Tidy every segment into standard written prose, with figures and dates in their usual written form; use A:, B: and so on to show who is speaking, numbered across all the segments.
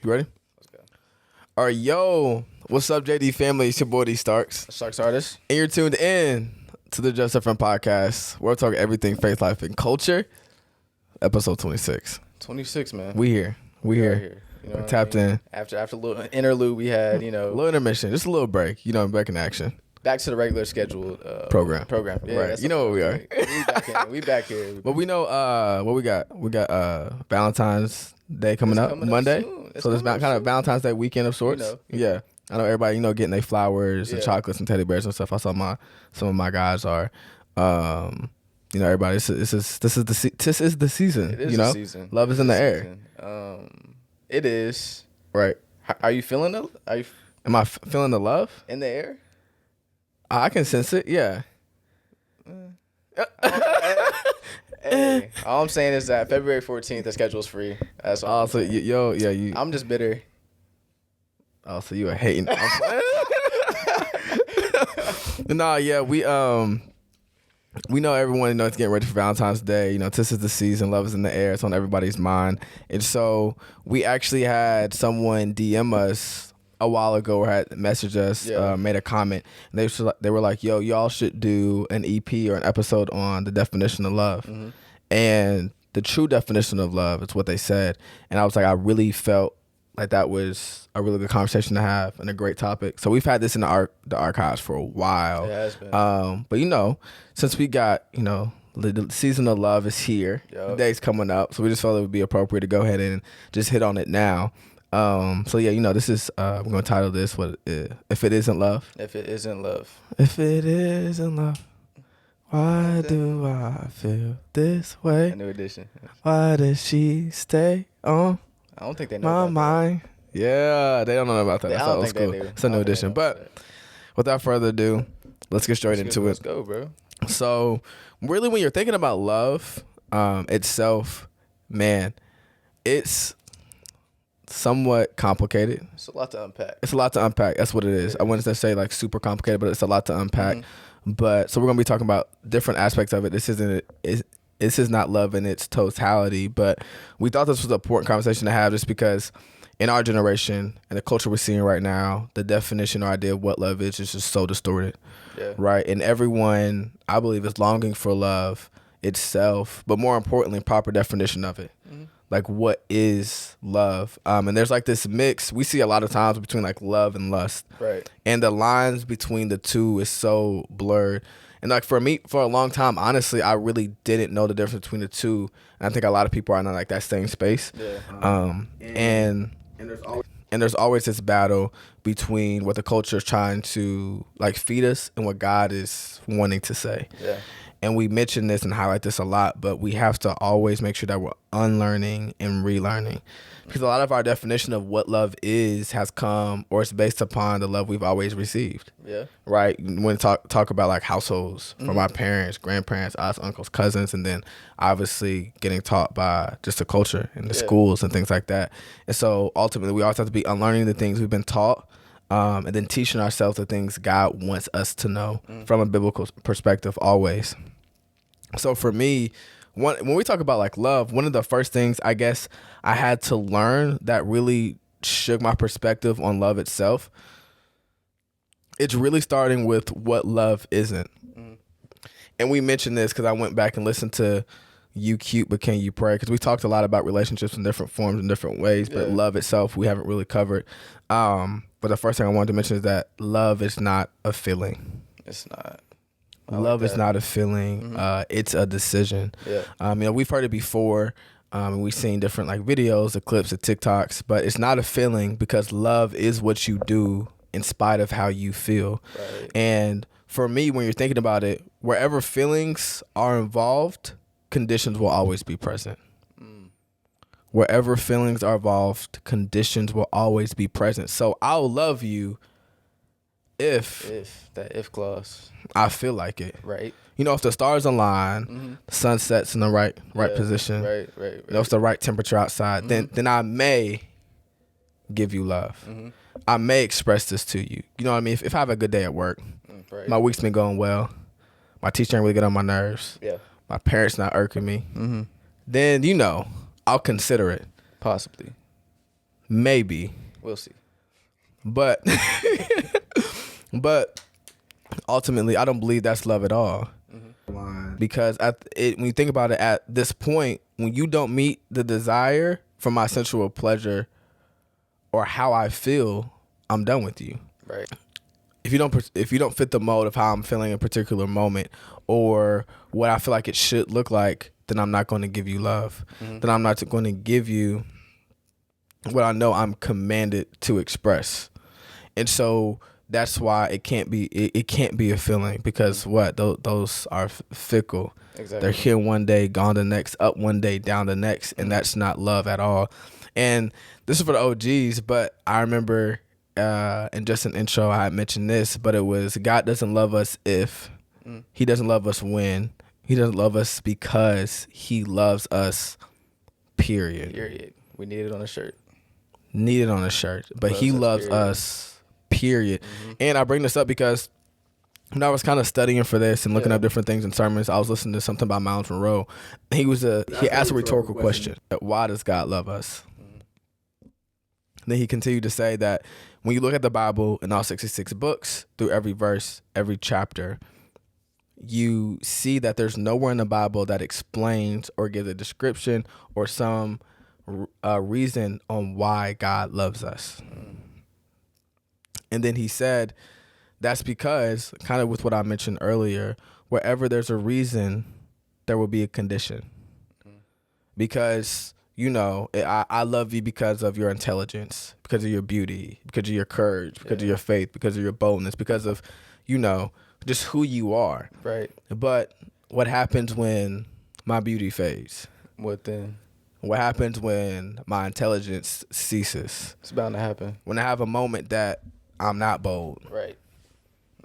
A: You ready?
B: Let's go.
A: All right, yo. What's up, JD family? It's your boy, D Starks.
B: Starks Artist.
A: And you're tuned in to the Just Different podcast. We're talking everything faith, life, and culture. Episode 26.
B: 26, man.
A: We here. We here.
B: You know
A: We're tapped in.
B: After a little interlude we had,
A: A little intermission. Just a little break. Back in action.
B: Back to the regular scheduled
A: Program.
B: Yeah,
A: right. You know what we are.
B: We back here.
A: But we know what we got. We got Valentine's Day coming up Monday. So there's kind of Valentine's Day weekend of sorts. Yeah. I know everybody, getting their flowers and chocolates and teddy bears and stuff. I saw some of my guys are. Everybody. This is the season.
B: It is the season.
A: Love is in the air.
B: It is.
A: Right.
B: Are you feeling it?
A: Am I feeling the love
B: in the air?
A: I can sense it. Yeah.
B: Hey, all I'm saying is that February 14th, the schedule's free. That's all.
A: So you.
B: I'm just bitter.
A: Oh, so you are hating. Nah, yeah, we know everyone it's getting ready for Valentine's Day. This is the season. Love is in the air. It's on everybody's mind. And so we actually had someone DM us a while ago or had messaged us, made a comment. And they were like, yo, y'all should do an EP or an episode on the definition of love. Mm-hmm. And the true definition of love is what they said. And I was like, I really felt like that was a really good conversation to have and a great topic. So we've had this in the archives for a while.
B: Yeah, it has been.
A: But since we got, the season of love is here, the day's coming up. So we just felt it would be appropriate to go ahead and just hit on it now. This is we're gonna title this if it isn't love.
B: If it isn't love.
A: If it isn't love, why do I feel this way?
B: A new edition.
A: Why does she stay on
B: I don't think they know
A: my
B: about
A: mind?
B: That.
A: Yeah, they don't know about that.
B: I don't think they do.
A: It's a new edition. But without further ado, let's get straight into it.
B: Let's go, bro.
A: So really, when you're thinking about love itself, man, it's somewhat complicated.
B: It's a lot to unpack.
A: That's what it is. I wouldn't say like super complicated, but it's a lot to unpack. Mm-hmm. But so we're gonna be talking about different aspects of it. This is not love in its totality, but we thought this was an important conversation to have just because in our generation and the culture we're seeing right now, the definition or idea of what love is just so distorted. Yeah. Right. And everyone, I believe, is longing for love itself, but more importantly, proper definition of it. Mm-hmm. Like, what is love? And there's like this mix we see a lot of times between like love and lust. Right. And the lines between the two is so blurred. And like for me, for a long time, honestly, I really didn't know the difference between the two. And I think a lot of people are in like that same space. Yeah. And there's always this battle between what the culture is trying to like feed us and what God is wanting to say. Yeah. And we mention this and highlight this a lot, but we have to always make sure that we're unlearning and relearning. Because a lot of our definition of what love is has come, or it's based upon the love we've always received. Yeah. Right? When talk about like households from our parents, grandparents, aunts, uncles, cousins, and then obviously getting taught by just the culture and the schools and things like that. And so ultimately we always have to be unlearning the things we've been taught. And then teaching ourselves the things God wants us to know from a biblical perspective always. So for me, when we talk about like love, one of the first things I guess I had to learn that really shook my perspective on love itself, it's really starting with what love isn't. And we mentioned this because I went back and listened to You Cute But Can You Pray, because we talked a lot about relationships in different forms and different ways, but love itself we haven't really covered. But the first thing I wanted to mention is that love is not a feeling.
B: It's not.
A: Love is not a feeling. It's a decision. Yeah. We've heard it before. We've seen different like videos, the clips, the TikToks, but it's not a feeling because love is what you do in spite of how you feel. Right. And for me, when you're thinking about it, wherever feelings are involved, conditions will always be present. Wherever feelings are involved, conditions will always be present. So I'll love you if
B: that if clause,
A: I feel like it.
B: Right.
A: If the stars align, the sun sets in the right position. Right. It's the right temperature outside. Then I may give you love. I may express this to you. You know what I mean? If I have a good day at work, my week's been going well, my teacher ain't really get on my nerves. Yeah. My parents not irking me. Then I'll consider it.
B: Possibly.
A: Maybe.
B: We'll see.
A: But but ultimately, I don't believe that's love at all. Because when you think about it, at this point, when you don't meet the desire for my sensual pleasure or how I feel, I'm done with you.
B: Right.
A: If you don't fit the mold of how I'm feeling in a particular moment or what I feel like it should look like, then I'm not going to give you love. Then I'm not going to give you what I know I'm commanded to express. And so that's why it can't be a feeling, because those are fickle.
B: Exactly.
A: They're here one day, gone the next, up one day, down the next, and that's not love at all. And this is for the OGs, but I remember in just an intro I had mentioned this, but it was God doesn't love us if he doesn't love us when he doesn't love us because he loves us, period.
B: We need it on a shirt.
A: Need it on a shirt, but he loves us, period. And I bring this up because when I was kind of studying for this and looking up different things in sermons, I was listening to something about Miles Monroe. He asked a rhetorical question: why does God love us? Then he continued to say that when you look at the Bible in all 66 books, through every verse, every chapter, you see that there's nowhere in the Bible that explains or gives a description or some reason on why God loves us. And then he said, that's because, kind of with what I mentioned earlier, wherever there's a reason, there will be a condition. Because, I love you because of your intelligence, because of your beauty, because of your courage, because of your faith, because of your boldness, because of, just who you are.
B: Right.
A: But what happens when my beauty fades?
B: What then?
A: What happens when my intelligence ceases?
B: It's bound to happen.
A: When I have a moment that I'm not bold.
B: Right.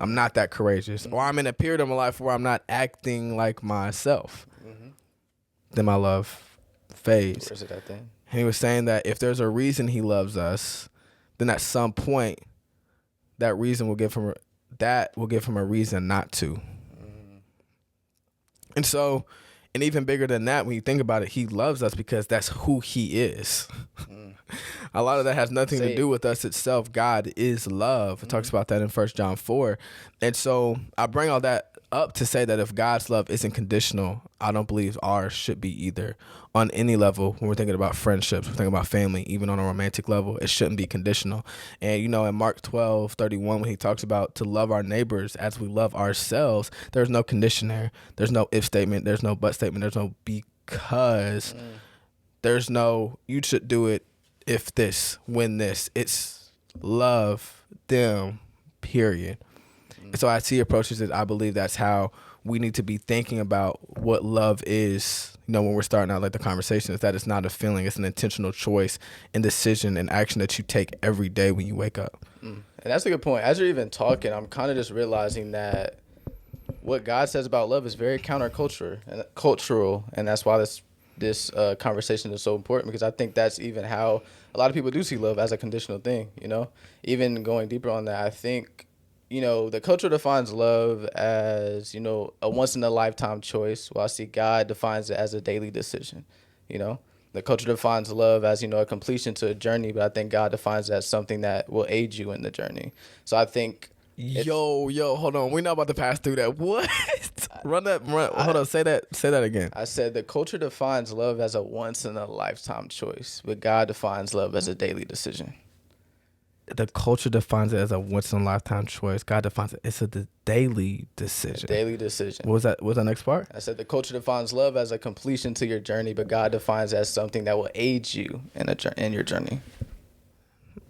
A: I'm not that courageous. Or I'm in a period of my life where I'm not acting like myself. Then my love fades.
B: Where's it at then?
A: And he was saying that if there's a reason he loves us, then at some point, that reason will give him a reason not to. And so, and even bigger than that, when you think about it, he loves us because that's who he is. A lot of that has nothing to do with us itself. God is love. It talks about that in 1 John 4. And so I bring all that up to say that if God's love isn't conditional, I don't believe ours should be either. On any level, when we're thinking about friendships, we're thinking about family, even on a romantic level, it shouldn't be conditional. And, in Mark 12:31, when he talks about to love our neighbors as we love ourselves, there's no condition there. There's no if statement. There's no but statement. There's no because. There's no you should do it if this, when this. It's love them, period. And so as he approaches it, I believe that's how we need to be thinking about what love is, when we're starting out like the conversation, is that it's not a feeling, it's an intentional choice and decision and action that you take every day when you wake up.
B: And that's a good point. As you're even talking, I'm kind of just realizing that what God says about love is very cultural, and that's why this conversation is so important, because I think that's even how a lot of people do see love, as a conditional thing. Even going deeper on that, I think the culture defines love as a once in a lifetime choice, while I see God defines it as a daily decision. The culture defines love as a completion to a journey, but I think God defines it as something that will aid you in the journey. So I think
A: Yo, hold on. We're not about to pass through that. What? Hold on. Say that again.
B: I said the culture defines love as a once in a lifetime choice, but God defines love as a daily decision.
A: The culture defines it as a once in a lifetime choice. God defines it. It's a daily decision.
B: Daily decision.
A: What was that? What was that next part?
B: I said the culture defines love as a completion to your journey, but God defines it as something that will aid you in your journey.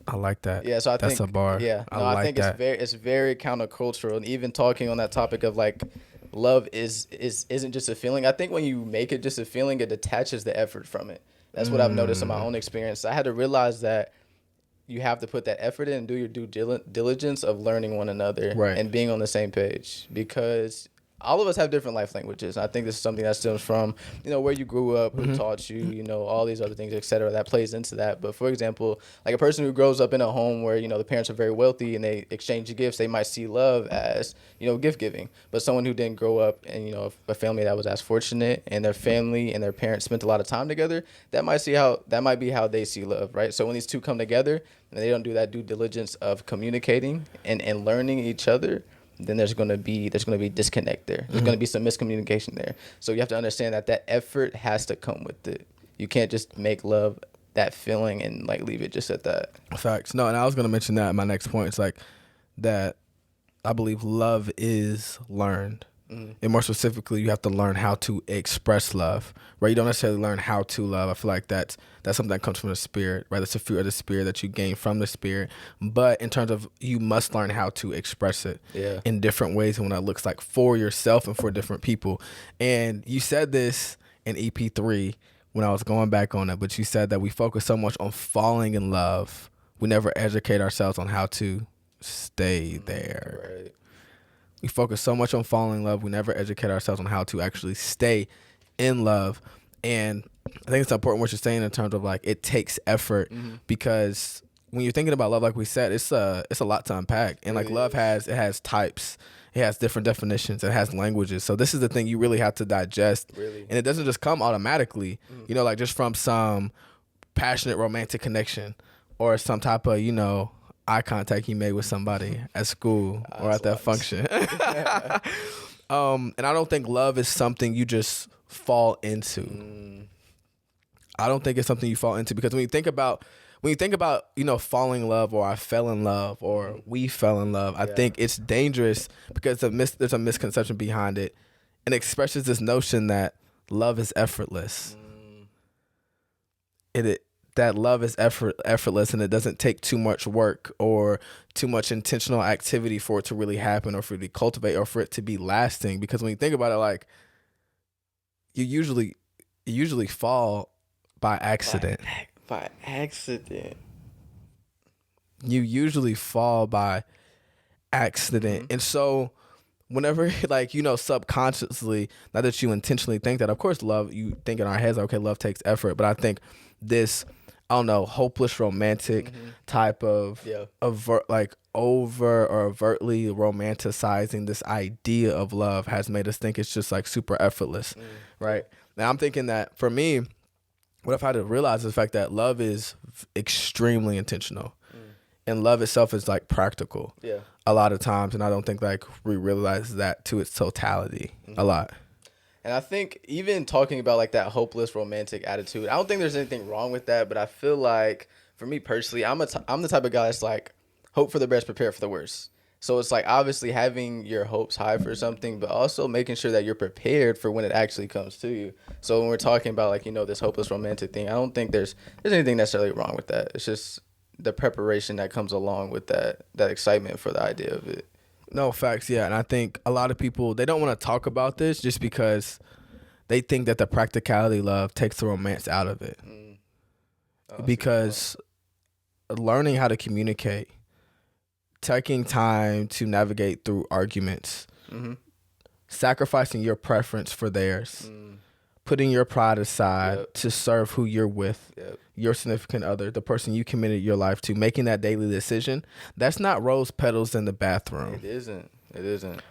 A: I like that.
B: Yeah, so I think
A: that's a bar.
B: Yeah,
A: I think that.
B: It's very countercultural, and even talking on that topic of like love isn't just a feeling. I think when you make it just a feeling, it detaches the effort from it. That's what I've noticed in my own experience. I had to realize that you have to put that effort in and do your due diligence of learning one another and being on the same page, because all of us have different life languages. I think this is something that stems from, where you grew up, who taught you, all these other things, etc. That plays into that. But for example, like a person who grows up in a home where, the parents are very wealthy and they exchange gifts, they might see love as, gift giving. But someone who didn't grow up in, a family that was as fortunate and their family and their parents spent a lot of time together, that might be how they see love, right? So when these two come together and they don't do that due diligence of communicating and learning each other, then there's gonna be disconnect there. There's gonna be some miscommunication there. So you have to understand that effort has to come with it. You can't just make love that feeling and like leave it just at that.
A: Facts. No, and I was gonna mention that in my next point. It's like that I believe love is learned. And more specifically, you have to learn how to express love, right? You don't necessarily learn how to love. I feel like that's something that comes from the Spirit, right? That's a fruit of the Spirit that you gain from the Spirit. But in terms of, you must learn how to express it in different ways and what that looks like for yourself and for different people. And you said this in EP3 when I was going back on it, but you said that we focus so much on falling in love, we never educate ourselves on how to stay there.
B: Right.
A: We focus so much on falling in love, we never educate ourselves on how to actually stay in love. And I think it's important what you're saying in terms of like it takes effort, because when you're thinking about love, like we said, it's a lot to unpack. And like love has types, it has different definitions, it has languages. So this is the thing you really have to digest.
B: Really.
A: And it doesn't just come automatically, like just from some passionate romantic connection or some type of, eye contact you made with somebody at school or at that function. And I don't think love is something you just fall into. I don't think it's something you fall into, because when you think about falling in love, or I fell in love, or we fell in love, I think it's dangerous because there's a misconception behind it, and it expresses this notion that love is effortless. That love is effortless, and it doesn't take too much work or too much intentional activity for it to really happen, or for it to cultivate, or for it to be lasting. Because when you think about it, like you usually fall by accident.
B: By accident.
A: You usually fall by accident. And so whenever, like, subconsciously, not that you intentionally think that, of course, love, you think in our heads, okay, love takes effort. But I think this, I don't know, hopeless romantic type of over or overtly romanticizing this idea of love has made us think it's just like super effortless, right? Now I'm thinking that for me, what I've had to realize is the fact that love is extremely intentional, and love itself is like practical a lot of times, and I don't think like we realize that to its totality a lot.
B: And I think even talking about like that hopeless romantic attitude, I don't think there's anything wrong with that, but I feel like for me personally, I'm the type of guy that's like hope for the best, prepare for the worst. So it's like obviously having your hopes high for something, but also making sure that you're prepared for when it actually comes to you. So when we're talking about like, this hopeless romantic thing, I don't think there's anything necessarily wrong with that. It's just the preparation that comes along with that excitement for the idea of it.
A: No, facts, yeah. And I think a lot of people, they don't want to talk about this just because they think that the practicality of love takes the romance out of it. Because learning how to communicate, taking time to navigate through arguments, sacrificing your preference for theirs, putting your pride aside to serve who you're with, your significant other, the person you committed your life to, making that daily decision, that's not rose petals in the bathroom.
B: It isn't.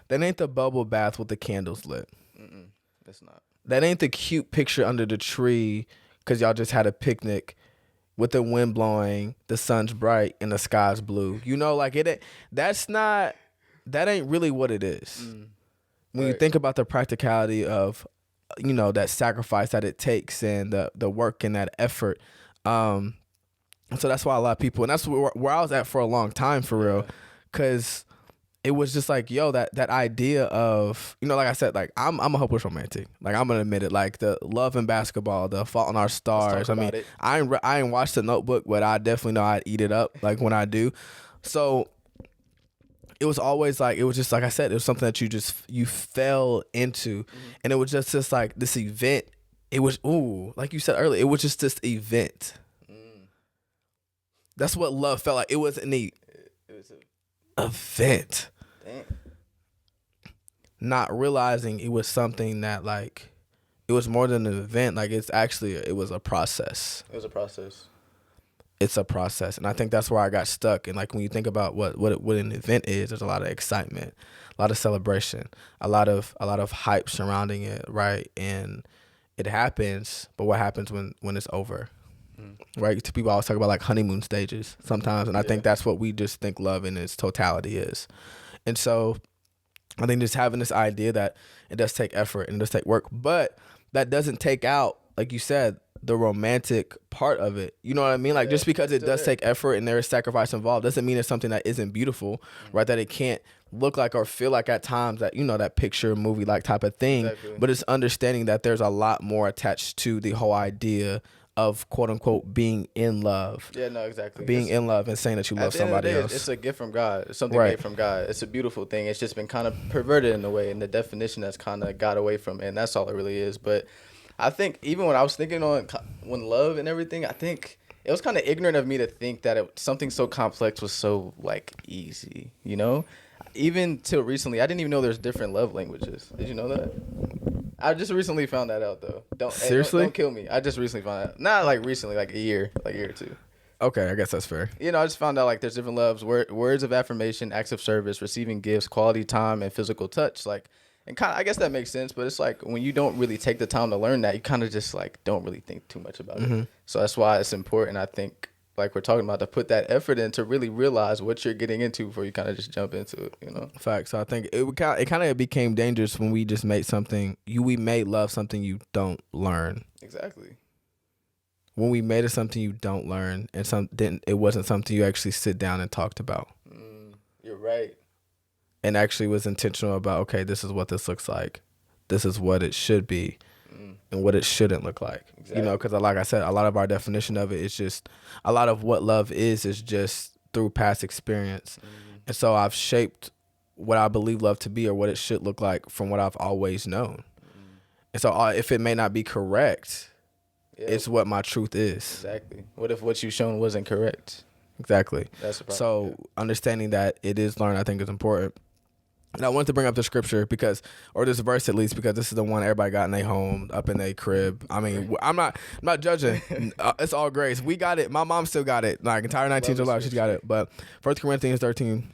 A: That ain't the bubble bath with the candles lit.
B: It's not. That
A: ain't the cute picture under the tree because y'all just had a picnic with the wind blowing, the sun's bright, and the sky's blue. Like that ain't really what it is. When you think about the practicality of that sacrifice that it takes, and the work and that effort. So that's why a lot of people, and that's where I was at for a long time, for real, because it was just like, that idea of, like I said, like I'm a hopeless romantic. Like I'm gonna admit it. Like the Love and Basketball, the Fault in Our Stars. I mean, I ain't watched The Notebook, but I definitely know I'd eat it up like when I do. So it was always like, it was just like I said, it was something that you fell into, and it was just like this event. It was like you said earlier, it was just this event. That's what love felt like. It was an event.
B: Damn.
A: not realizing it was something that like it was more than an event. Like it was a process.
B: It was a process.
A: It's a process, and I think that's where I got stuck. And like when you think about what an event is, there's a lot of excitement, a lot of celebration, a lot of hype surrounding it, right? And it happens, but what happens when it's over? Right? People always talk about like honeymoon stages sometimes, and I think that's what we just think love in its totality is. And so I think just having this idea that it does take effort and it does take work, but that doesn't take out, like you said, the romantic part of it. You know what I mean? Like just because it does take effort and there is sacrifice involved doesn't mean it's something that isn't beautiful, right? That it can't look like or feel like at times that, you know, that picture movie like type of thing. Exactly. But it's understanding that there's a lot more attached to the whole idea of quote unquote being in love.
B: Yeah, no, exactly.
A: Being in love and saying that you love somebody else.
B: It's a gift from God. It's something made from God. It's a beautiful thing. It's just been kind of perverted in a way, and the definition that's kind of got away from it, and that's all it really is. But I think even when I was thinking on when love and everything, I think it was kind of ignorant of me to think that something so complex was so like easy, you know? Even till recently, I didn't even know there's different love languages. Did you know that? I just recently found that out though.
A: Seriously?
B: Don't kill me. I just recently found out. Not like recently, like a year or two.
A: Okay, I guess that's fair.
B: You know, I just found out like there's different loves, words of affirmation, acts of service, receiving gifts, quality time, and physical touch. Like, and kind of, I guess that makes sense, but it's like when you don't really take the time to learn that, you kind of just like don't really think too much about it. So that's why it's important, I think, like we're talking about, to put that effort in to really realize what you're getting into before you kind of just jump into it, you know?
A: Facts. So I think it kind of became dangerous when we just made we made love something you don't learn.
B: Exactly.
A: When we made it something you don't learn, and it wasn't something you actually sit down and talked about.
B: You're right.
A: And actually was intentional about, okay, this is what this looks like. This is what it should be. And what it shouldn't look like. Exactly. You know, because like I said, a lot of our definition of it is just, a lot of what love is just through past experience. And so I've shaped what I believe love to be or what it should look like from what I've always known. And so if it may not be correct, it's what my truth is.
B: Exactly. What if what you've shown wasn't correct?
A: Exactly.
B: That's the problem.
A: So understanding that it is learned, I think, is important. And I wanted to bring up the scripture or this verse at least, because this is the one everybody got in their home, up in their crib. I mean, I'm not judging. It's all grace. We got it. My mom still got it. Like entire 19 years old, she's got it. But 1 Corinthians 13,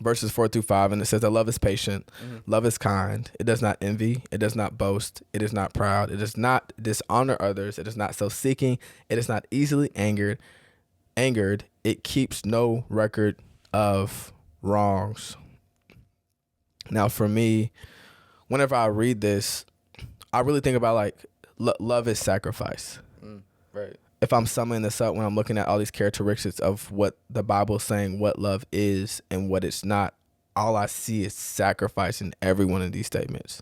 A: verses 4-5, and it says that love is patient, love is kind. It does not envy. It does not boast. It is not proud. It does not dishonor others. It is not self-seeking. It is not easily angered. It keeps no record of wrongs. Now, for me, whenever I read this, I really think about like love is sacrifice.
B: Right.
A: If I'm summing this up, when I'm looking at all these characteristics of what the Bible is saying, what love is and what it's not, all I see is sacrifice in every one of these statements.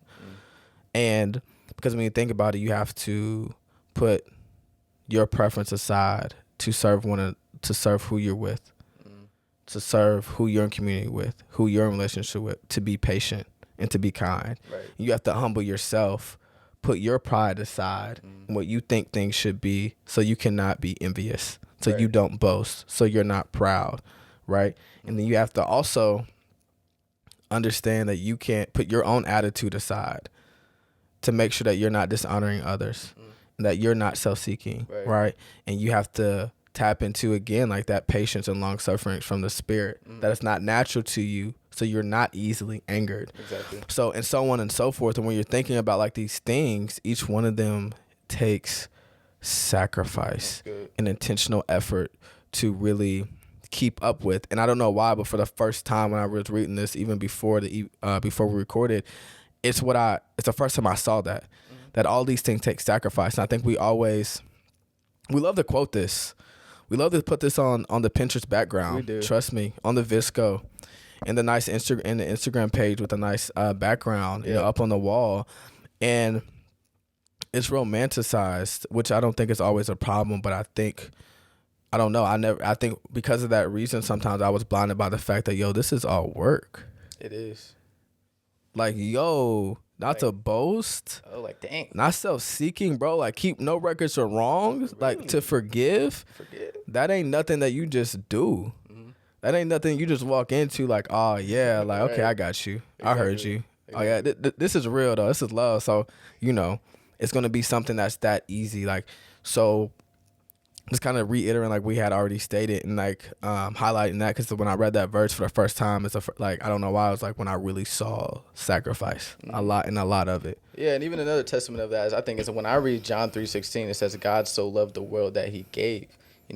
A: And because when you think about it, you have to put your preference aside to serve who you're with. To serve who you're in community with, who you're in relationship with, to be patient and to be kind. Right. You have to humble yourself, put your pride aside, and what you think things should be, so you cannot be envious, so you don't boast, so you're not proud, right? And then you have to also understand that you can't put your own attitude aside to make sure that you're not dishonoring others, and that you're not self-seeking, right? And you have to tap into, again, like that patience and long suffering from the Spirit, that it's not natural to you, so you're not easily angered. Exactly. So, and so on and so forth. And when you're thinking about like these things, each one of them takes sacrifice and intentional effort to really keep up with. And I don't know why, but for the first time when I was reading this, even before we recorded, it's the first time I saw that all these things take sacrifice. And I think we love to quote this. We love to put this on the Pinterest background. We do. Trust me, on the Visco, and the nice Instagram page with a nice background, you know, up on the wall, and it's romanticized, which I don't think is always a problem. But I think because of that reason, sometimes I was blinded by the fact that this is all work.
B: It is.
A: Like not to boast.
B: Oh, like dang.
A: Not self-seeking, bro. Like keep no records of wrongs. Really? Like to forgive. That ain't nothing that you just do. That ain't nothing you just walk into like, oh yeah, like okay, I got you. Exactly. I heard you. Oh yeah, this is real though. This is love. So it's gonna be something that's that easy. Like so, just kind of reiterating like we had already stated and like highlighting that because when I read that verse for the first time, like I don't know why it was like when I really saw sacrifice a lot of it.
B: Yeah, and even another testament of that is I think is when I read John 3:16, it says God so loved the world that He gave.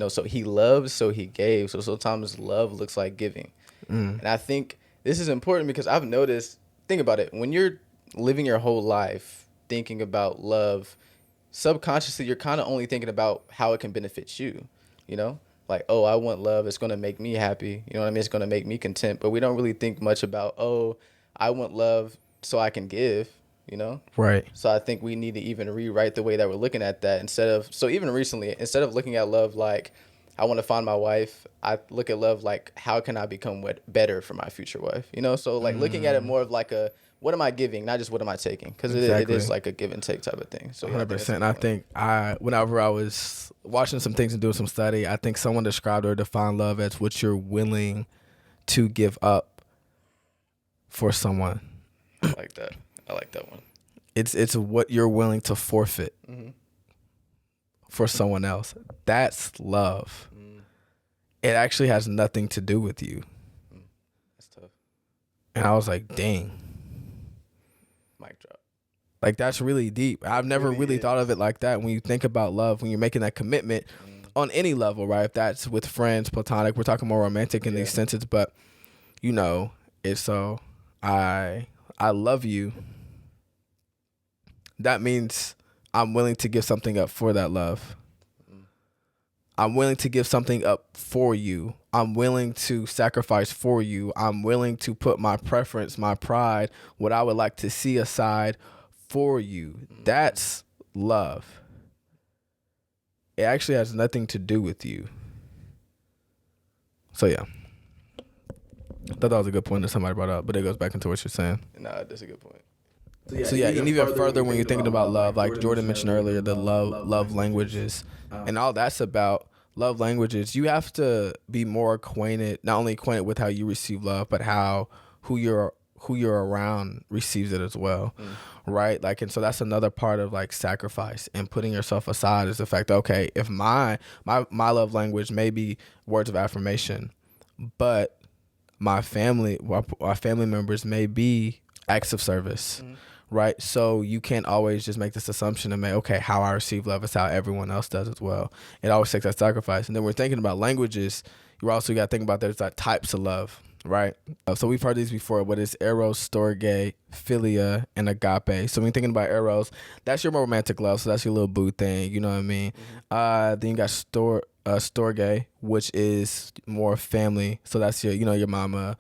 B: So He loved, so He gave. So sometimes love looks like giving, and I think this is important because I've noticed. Think about it. When you're living your whole life thinking about love, subconsciously you're kind of only thinking about how it can benefit you, like, oh, I want love, it's going to make me happy, you know what I mean, it's going to make me content, but we don't really think much about, oh, I want love so I can give,
A: Right.
B: So I think we need to even rewrite the way that we're looking at that so even recently, instead of looking at love like I want to find my wife, I look at love like how can I become better for my future wife, so like looking at it more of like a what am I giving, not just what am I taking, because it is like a give and take type of thing. So
A: 100%. I think whenever I was watching some things and doing some study, I think someone described or defined love as what you're willing to give up for someone.
B: I like that one.
A: It's what you're willing to forfeit for someone else. That's love. It actually has nothing to do with you.
B: That's tough.
A: And I was like, dang.
B: Mic drop.
A: Like, that's really deep. I've never really thought of it like that. When you think about love, when you're making that commitment on any level, right? If that's with friends, platonic, we're talking more romantic in these senses, but it's so I love you. That means I'm willing to give something up for that love. I'm willing to give something up for you. I'm willing to sacrifice for you. I'm willing to put my preference, my pride, what I would like to see aside for you. That's love. It actually has nothing to do with you. So yeah. I thought that was a good point that somebody brought up, but it goes back into what you're saying.
B: Nah, that's a good point.
A: So yeah, and even further when you're thinking about love, like Jordan mentioned earlier, the love languages and all that's about love languages. You have to be more acquainted, not only acquainted with how you receive love, but how who you're around receives it as well, right? Like, and so that's another part of like sacrifice and putting yourself aside is the fact that, okay, if my love language may be words of affirmation, but my family members may be acts of service. Right. So you can't always just make this assumption and make, okay, how I receive love is how everyone else does as well. It always takes that sacrifice. And then we're thinking about languages. You also got to think about there's like types of love. Right. So we've heard these before, but it's eros, storge, philia, and agape. So when you're thinking about eros, that's your more romantic love. So that's your little boo thing. You know what I mean? Then you got storge, which is more family. So that's your mama,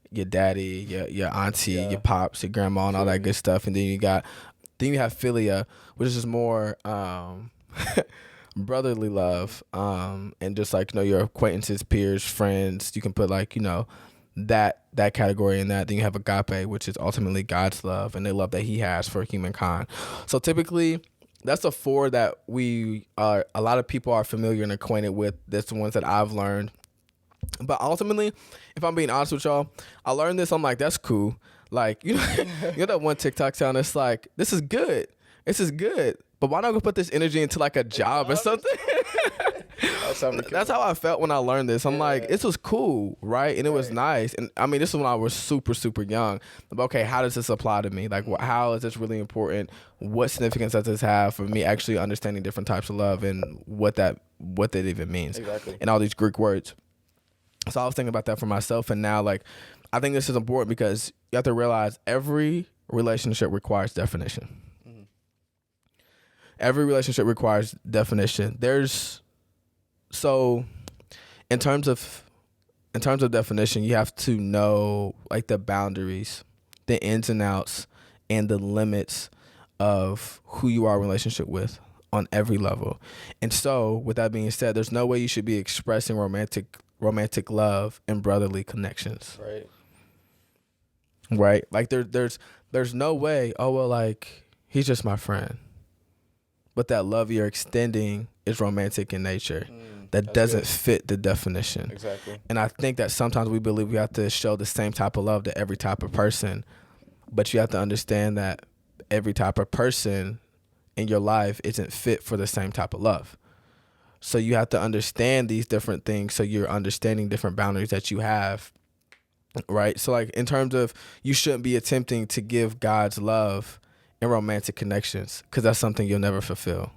A: your daddy, your auntie, your pops, your grandma, and all that good stuff. And then you have philia, which is just more brotherly love, and just like your acquaintances, peers, friends. You can put like that category in that. Then you have agape, which is ultimately God's love and the love that He has for humankind. So typically, that's the four that a lot of people are familiar and acquainted with. That's the ones that I've learned. But ultimately, if I'm being honest with y'all, I learned this. I'm like, that's cool. Like, you know that one TikTok sound. It's like, this is good. But why not go put this energy into like a job or something? That's how I felt when I learned this. I'm like, this was cool, right? And it was nice. And I mean, this is when I was super, super young. But okay, how does this apply to me? Like, how is this really important? What significance does this have for me actually understanding different types of love and what that even means?
B: Exactly.
A: And all these Greek words. So I was thinking about that for myself. And now, like, I think this is important because you have to realize every relationship requires definition. Every relationship requires definition. So in terms of definition, you have to know like the boundaries, the ins and outs, and the limits of who you are in relationship with on every level. And so with that being said, there's no way you should be expressing romantic love and brotherly connections. Right? Like there's no way, oh well, like he's just my friend. But that love you're extending is romantic in nature. That doesn't fit the definition.
B: Exactly.
A: And I think that sometimes we believe we have to show the same type of love to every type of person But you have to understand that every type of person in your life isn't fit for the same type of love. So you have to understand these different things, so you're understanding different boundaries that you have, right? So like in terms of, you shouldn't be attempting to give God's love in romantic connections, because that's something you'll never fulfill.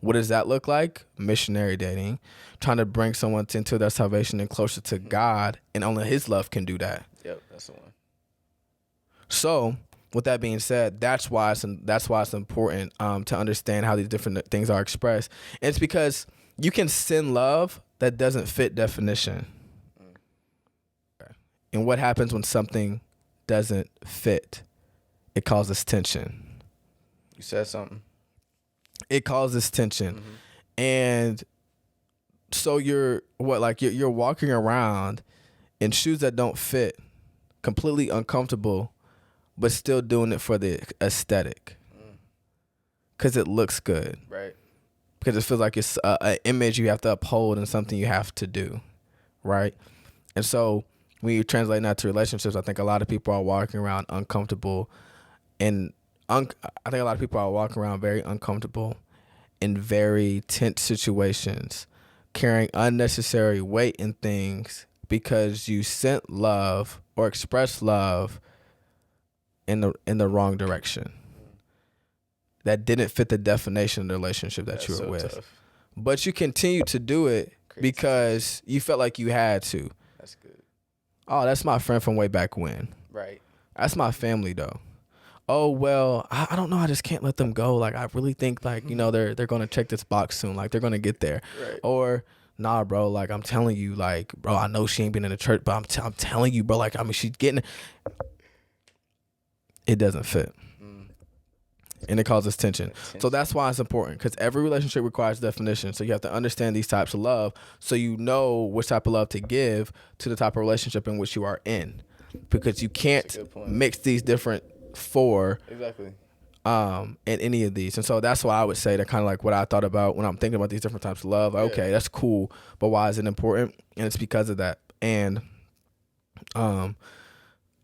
A: What does that look like? Missionary dating, trying to bring someone into their salvation and closer to God, and only his love can do that.
B: Yep, that's the one.
A: So with that being said, that's why it's important to understand how these different things are expressed. And it's because you can send love that doesn't fit definition. Okay. And what happens when something doesn't fit? It causes tension.
B: You said something.
A: It causes tension. And so you're walking around in shoes that don't fit, completely uncomfortable, but still doing it for the aesthetic, because it looks good,
B: right?
A: Because it feels like it's an image you have to uphold and something you have to do, right? And so when you translate that to relationships, I think a lot of people are walking around uncomfortable, and I think a lot of people are walking around very uncomfortable in very tense situations, carrying unnecessary weight in things because you sent love or expressed love in the wrong direction. That didn't fit the definition of the relationship that you were with. Tough. But you continued to do it because you felt like you had to.
B: That's good.
A: Oh, that's my friend from way back when.
B: Right.
A: That's my family though. Oh, well, I don't know. I just can't let them go. Like, I really think, like, you know, they're going to check this box soon. Like, they're going to get there.
B: Right.
A: Or, nah, bro, like, I'm telling you, like, bro, I know she ain't been in the church, but I'm telling you, bro, like, I mean, she's getting... It doesn't fit. And it causes tension. So that's why it's important, because every relationship requires definition. So you have to understand these types of love, so you know which type of love to give to the type of relationship in which you are in. Because you can't mix these different four
B: exactly
A: in any of these. And so that's why I would say that kind of like what I thought about when I'm thinking about these different types of love. Like, okay, that's cool, but why is it important? And it's because of that. And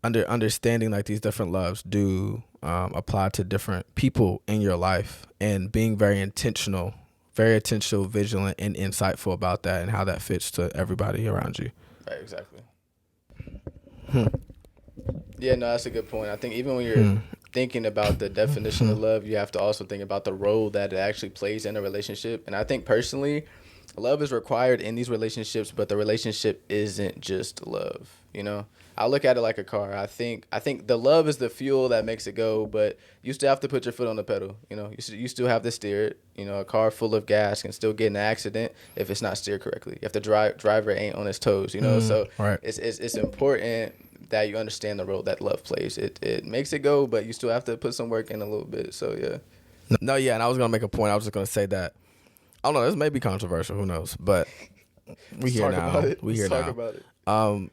A: understanding like these different loves do apply to different people in your life, and being very intentional, vigilant, and insightful about that, and how that fits to everybody around you.
B: Right, exactly. Yeah, no, that's a good point. I think even when you're thinking about the definition of love, you have to also think about the role that it actually plays in a relationship. And I think personally, love is required in these relationships, but the relationship isn't just love, you know? I look at it like a car. I think the love is the fuel that makes it go, but you still have to put your foot on the pedal, you know? You still have to steer it. You know, a car full of gas can still get in an accident if it's not steered correctly. You have to driver ain't on his toes, you know? So
A: right.
B: It's important that you understand the role that love plays. It makes it go, but you still have to put some work in a little bit. So yeah.
A: No, yeah, and I was gonna make a point. I was just gonna say that. I don't know. This may be controversial. Who knows? But we here now. We here now.
B: About it.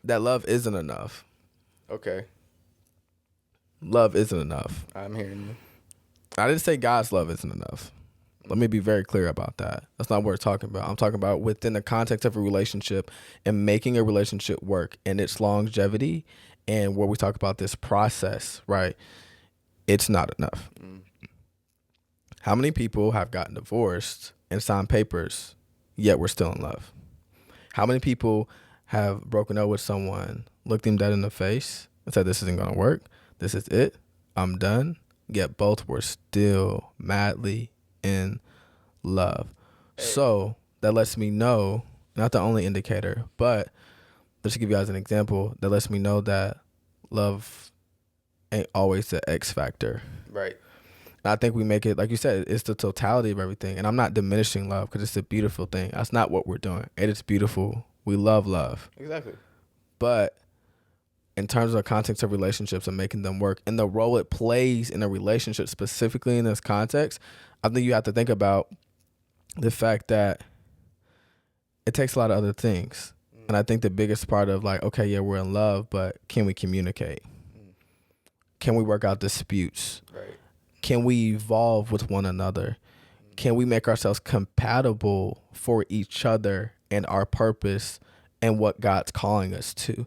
A: That love isn't enough.
B: Okay.
A: Love isn't enough.
B: I'm hearing you.
A: I didn't say God's love isn't enough. Let me be very clear about that. That's not what we're talking about. I'm talking about within the context of a relationship and making a relationship work and its longevity, and where we talk about this process, right? It's not enough. How many people have gotten divorced and signed papers, yet we're still in love? How many people have broken up with someone, looked them dead in the face, and said, this isn't going to work, this is it, I'm done, yet both were still madly in love? Hey. So that lets me know, not the only indicator, but just to give you guys an example, that lets me know that love ain't always the X factor.
B: Right.
A: And I think we make it, like you said, it's the totality of everything. And I'm not diminishing love, because it's a beautiful thing. That's not what we're doing. It is beautiful. We love love.
B: Exactly.
A: But in terms of the context of relationships and making them work, and the role it plays in a relationship, specifically in this context, I think you have to think about the fact that it takes a lot of other things. And I think the biggest part of, like, okay, yeah, we're in love, but can we communicate? Can we work out disputes?
B: Right.
A: Can we evolve with one another? Can we make ourselves compatible for each other and our purpose and what God's calling us to?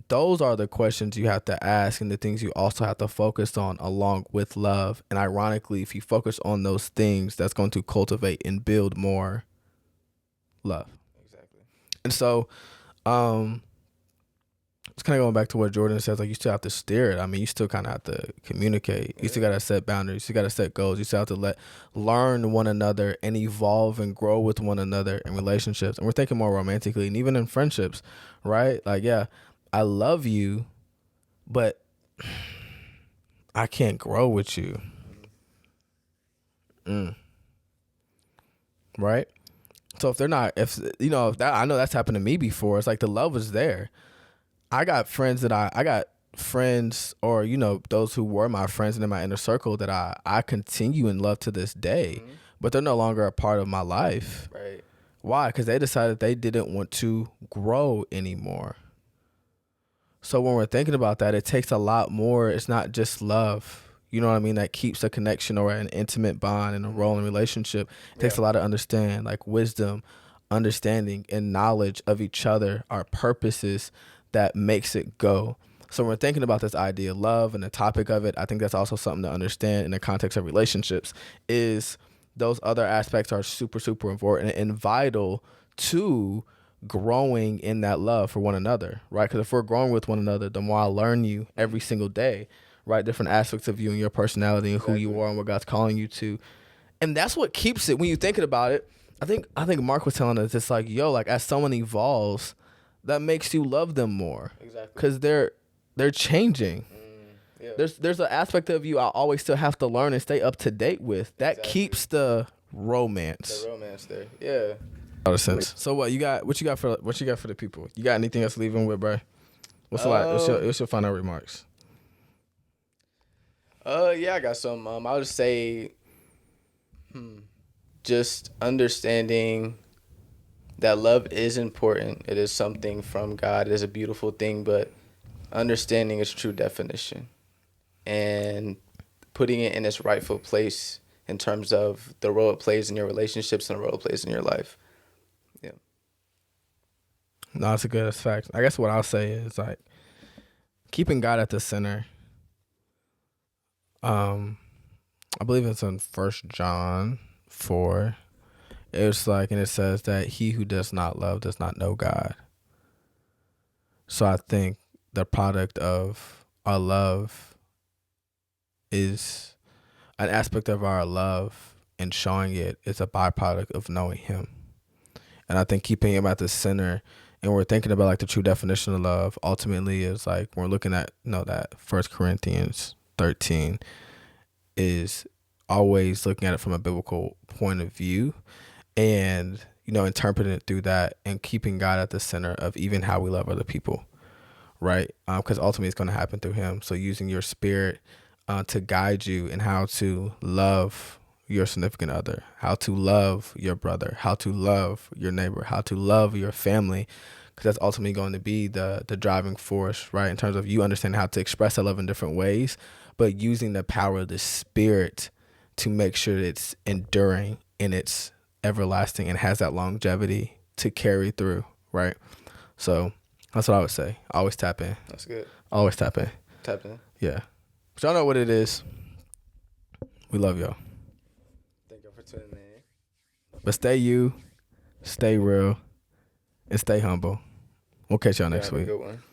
A: those are the questions you have to ask and the things you also have to focus on along with love. And ironically, if you focus on those things, that's going to cultivate and build more love.
B: Exactly.
A: And so, it's kind of going back to what Jordan says, like you still have to steer it. I mean, you still kind of have to communicate. You still got to set boundaries. You still got to set goals. You still have to learn one another and evolve and grow with one another in relationships. And we're thinking more romantically and even in friendships, right? Like, yeah, I love you, but I can't grow with you. Right? So if they're not, if that, I know that's happened to me before. It's like the love was there. I got friends or, those who were my friends and in my inner circle that I continue in love to this day, but they're no longer a part of my life.
B: Right.
A: Why? Because they decided they didn't want to grow anymore. So when we're thinking about that, it takes a lot more. It's not just love, you know what I mean, that keeps a connection or an intimate bond and a rolling relationship. It takes a lot to understand, like wisdom, understanding, and knowledge of each other, our purposes, that makes it go. So when we're thinking about this idea of love and the topic of it, I think that's also something to understand in the context of relationships, is those other aspects are super, super important and vital to growing in that love for one another, right? Because if we're growing with one another, the more I learn you every single day, right? Different aspects of you and your personality and who you are and what God's calling you to. And that's what keeps it when you're thinking about it. I think Mark was telling us, it's like, like as someone evolves, that makes you love them more.
B: Exactly.
A: Because they're changing.
B: Yeah.
A: There's an aspect of you I always still have to learn and stay up to date with. That keeps the romance.
B: The romance there. Yeah.
A: A lot of sense. So what you got for the people? You got anything else to leave them with, bro? What's your final remarks?
B: Yeah, I got some. I'll just say, just understanding that love is important. It is something from God. It is a beautiful thing, but understanding its true definition and putting it in its rightful place in terms of the role it plays in your relationships and the role it plays in your life. Yeah.
A: No, that's a good fact. I guess what I'll say is like keeping God at the center. I believe it's in 1 John 4. It's like, and it says that he who does not love does not know God. So I think the product of our love is an aspect of our love, and showing it is a byproduct of knowing him. And I think keeping him at the center, and we're thinking about like the true definition of love ultimately is like, we're looking at, that 1 Corinthians 13 is always looking at it from a biblical point of view, and interpreting it through that and keeping God at the center of even how we love other people, right? Because ultimately it's going to happen through him. So using your spirit to guide you in how to love your significant other, how to love your brother, how to love your neighbor, how to love your family, because that's ultimately going to be the driving force, right? In terms of you understanding how to express that love in different ways, but using the power of the spirit to make sure that it's enduring and it's everlasting and has that longevity to carry through, right? So that's what I would say. Always tap in.
B: That's good.
A: Always tap in.
B: Tap in.
A: Yeah. But y'all know what it is. We love y'all.
B: Thank y'all for tuning in.
A: But stay you, stay real, and stay humble. We'll catch y'all next week.
B: Have a good one.